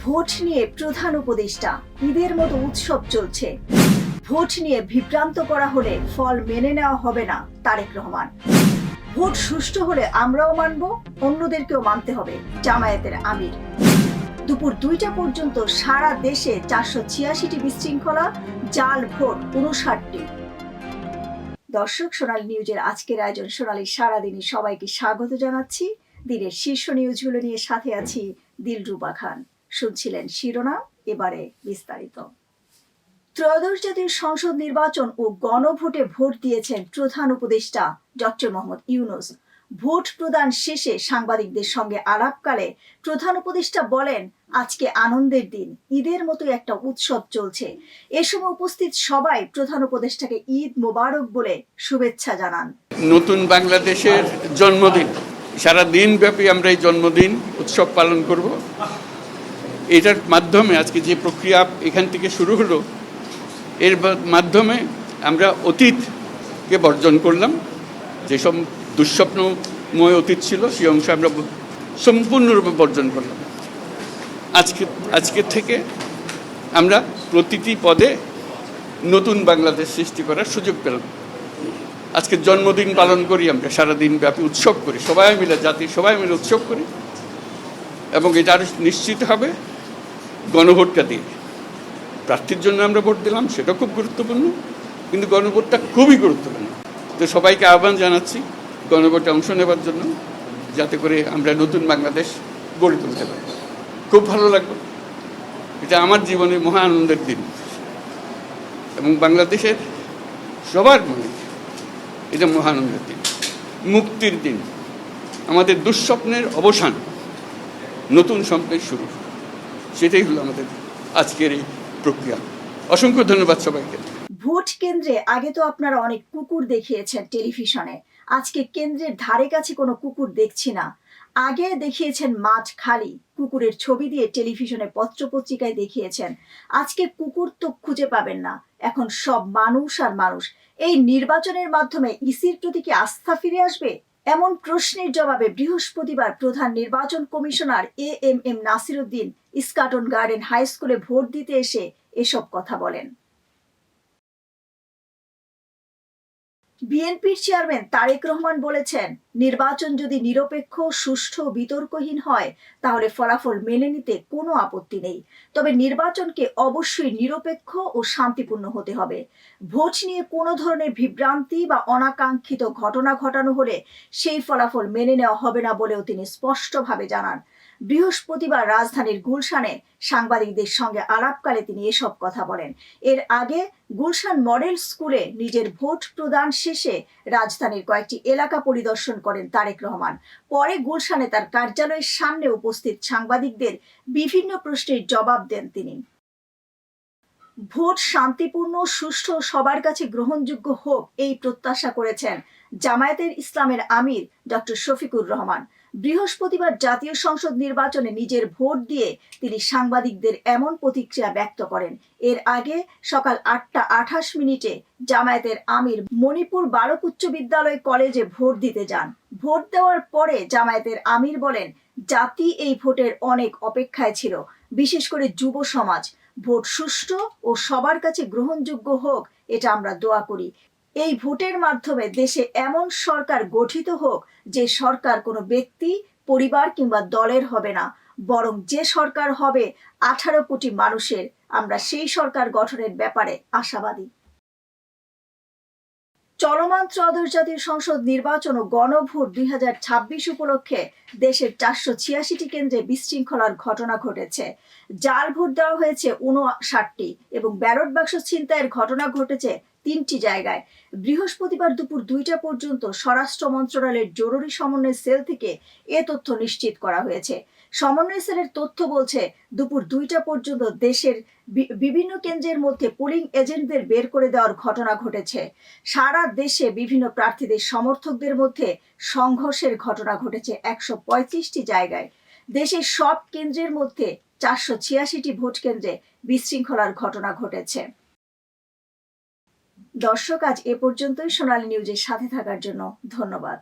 Vote নিয়ে প্রধান উপদেষ্টা, ঈদের মতো উৎসব চলছে। ভোট নিয়ে বিভ্রান্ত করা হলে ফল মেনে নেওয়া হবে না, তারেক রহমান। ভোট সুষ্ঠু হলে আমরাও মানব, অন্যদেরকেও মানতে হবে, জামায়াতের আমির। দুপুর 2টা পর্যন্ত সারা দেশে 486টি বিশৃঙ্খলা, জাল ভোট 59টি। দর্শক, সোনালী নিউজের আজকের আয়োজন সোনালী সারাদিনই সবাইকে স্বাগত জানাচ্ছি। দিনের শীর্ষ নিউজগুলো নিয়ে সাথে আছি দিলরুবা খান। শুনছিলেন শিরোনাম, এবারে বিস্তারিত। ত্রয়োদশ জাতীয় সংসদ নির্বাচন ও গণভোটে ভোট দিয়েছেন প্রধান উপদেষ্টা ডক্টর মোহাম্মদ ইউনূস। ভোট প্রদান শেষে সাংবাদিকদের সঙ্গে আলাপকালে প্রধান উপদেষ্টা বলেন, আজকে আনন্দের দিন, ঈদের মতো একটা উৎসব চলছে। এ সময় উপস্থিত সবাই প্রধান উপদেষ্টাকে ঈদ মোবারক বলে শুভেচ্ছা জানান। নতুন বাংলাদেশের জন্মদিন, সারা দিন ব্যাপী আমরা এই জন্মদিন উৎসব পালন করব। এটার মাধ্যমে আজকে যে প্রক্রিয়া এখান থেকে শুরু হলো, এর মাধ্যমে আমরা অতীতকে বর্জন করলাম। যেসব দুঃস্বপ্নময় অতীত ছিল সেই অংশ আমরা সম্পূর্ণরূপে বর্জন করলাম। আজকে থেকে আমরা প্রতিটি পদে নতুন বাংলাদেশ সৃষ্টি করার সুযোগ পেলাম। আজকে জন্মদিন পালন করি, আমরা সারাদিন ব্যাপী উৎসব করি, সবাই মিলে, জাতি সবাই মিলে উৎসব করি। এবং এটা আরও নিশ্চিত হবে গণভোটটা দিয়ে। প্রার্থীর জন্য আমরা ভোট দিলাম, সেটা খুব গুরুত্বপূর্ণ, কিন্তু গণভোটটা খুবই গুরুত্বপূর্ণ। তো সবাইকে আহ্বান জানাচ্ছি গণভোটে অংশ নেবার জন্য, যাতে করে আমরা নতুন বাংলাদেশ গড়ে তুলতে পারি। খুব ভালো লাগবে, এটা আমার জীবনের মহা আনন্দের দিন এবং বাংলাদেশের সবার মনে এটা মহা আনন্দের দিন, মুক্তির দিন, আমাদের দুঃস্বপ্নের অবসান, নতুন স্বপ্নের শুরু। সেটাই হলো আমাদের আজকের এই প্রক্রিয়া। অসংখ্য ধন্যবাদ সবাইকে। ভোট কেন্দ্রে আগে তো আপনারা অনেক কুকুর দেখিয়েছেন টেলিভিশনে, আজকে কেন্দ্রের ধারে কাছে কোনো কুকুর দেখছি না। আগে দেখিয়েছেন মাঠ খালি, কুকুরের ছবি দিয়ে টেলিভিশনে পত্রপত্রিকায় দেখিয়েছেন। আজকে কুকুর তো খুঁজে পাবেন না, এখন সব মানুষ আর মানুষ। এই নির্বাচনের মাধ্যমে ইসির প্রতি কি আস্থা ফিরে আসবে? এমন প্রশ্নের জবাবে বৃহস্পতিবার প্রধান নির্বাচন commissioner AMM Nasir Uddin Eskaton Garden High স্কুলে ভোট দিতে এসে এসব কথা বলেন। বিএনপির চেয়ারম্যান তারেক রহমান বলেছেন, নির্বাচন যদি নিরপেক্ষ, সুষ্ঠু, বিতর্কহীন হয় তাহলে ফলাফল মেনে নিতে কোনো আপত্তি নেই। তবে নির্বাচনকে অবশ্যই নিরপেক্ষ ও শান্তিপূর্ণ হতে হবে। ভোট নিয়ে কোনো ধরনের বিভ্রান্তি বা অনাকাঙ্ক্ষিত ঘটনা ঘটানো হলে সেই ফলাফল মেনে নেওয়া হবে না বলেও তিনি স্পষ্টভাবে জানান। বৃহস্পতিবার রাজধানীর গুলশানে সাংবাদিকদের সঙ্গে আলাপকালে তিনি এসব কথা বলেন। এর আগে গুলশান মডেল স্কুলে নিজের ভোট প্রদান শেষে রাজধানীর কয়েকটি এলাকা পরিদর্শন করেন তারেক রহমান। পরে গুলশানে তার কার্যালয়ের সামনে উপস্থিত সাংবাদিকদের বিভিন্ন প্রশ্নের জবাব দেন তিনি। ভোট শান্তিপূর্ণ, সুষ্ঠু, সবার কাছে গ্রহণযোগ্য হোক, এই প্রত্যাশা করেছেন জামায়াতের ইসলামের আমির ডক্টর শফিকুর রহমান। বৃহস্পতিবার জাতীয় সংসদ নির্বাচনে নিজের ভোট দিয়ে তিনি সাংবাদিকদের এমন প্রতিক্রিয়া ব্যক্ত করেন। এর আগে সকাল 8টা 28 মিনিটে জামায়াতের আমির মণিপুর বালক উচ্চ বিদ্যালয় কলেজে ভোট দিতে যান। ভোট দেওয়ার পরে জামায়াতের আমির বলেন, জাতি এই ভোটের অনেক অপেক্ষায় ছিল, বিশেষ করে যুব সমাজ। ভোট সুষ্ঠু ও সবার কাছে গ্রহণযোগ্য হোক, এটা আমরা দোয়া করি। এই ভোটের মাধ্যমে দেশে এমন সরকার গঠিত হোক যে সরকার কোনো ব্যক্তি, পরিবার কিংবা দলের হবে না, বরং যে সরকার হবে 18 কোটি মানুষের। আমরা সেই সরকার গঠনের ব্যাপারে আশাবাদী। চলমান ত্রয়োদশ জাতীয় সংসদ নির্বাচন ও গণভোট 2026 উপলক্ষে দেশের 486টি কেন্দ্রে বিশৃঙ্খলার ঘটনা ঘটেছে। জাল ভোট দেওয়া হয়েছে 59টি এবং ব্যালট বাক্স ছিনতাইয়ের ঘটনা ঘটেছে 3টি জায়গায়। বৃহস্পতিবার দুপুর 2টা পর্যন্ত স্বরাষ্ট্র মন্ত্রণালয়ের জরুরি সমন্বয় সেল থেকে এ তথ্য নিশ্চিত করা হয়েছে। সমন্বয় সেলের তথ্য বলছে, দুপুর 2টা পর্যন্ত দেশের বিভিন্ন কেন্দ্রের মধ্যে পোলিং এজেন্টদের বের করে দেওয়ার ঘটনা ঘটেছে। সারা দেশে বিভিন্ন প্রার্থীদের সমর্থকদের মধ্যে সংঘর্ষের ঘটনা ঘটেছে 135টি জায়গায়। দেশের সব কেন্দ্রের মধ্যে 486টি ভোট কেন্দ্রে বিশৃঙ্খলার ঘটনা ঘটেছে। দর্শক, আজ এ পর্যন্তই। সোনালী নিউজের সাথে থাকার জন্য ধন্যবাদ।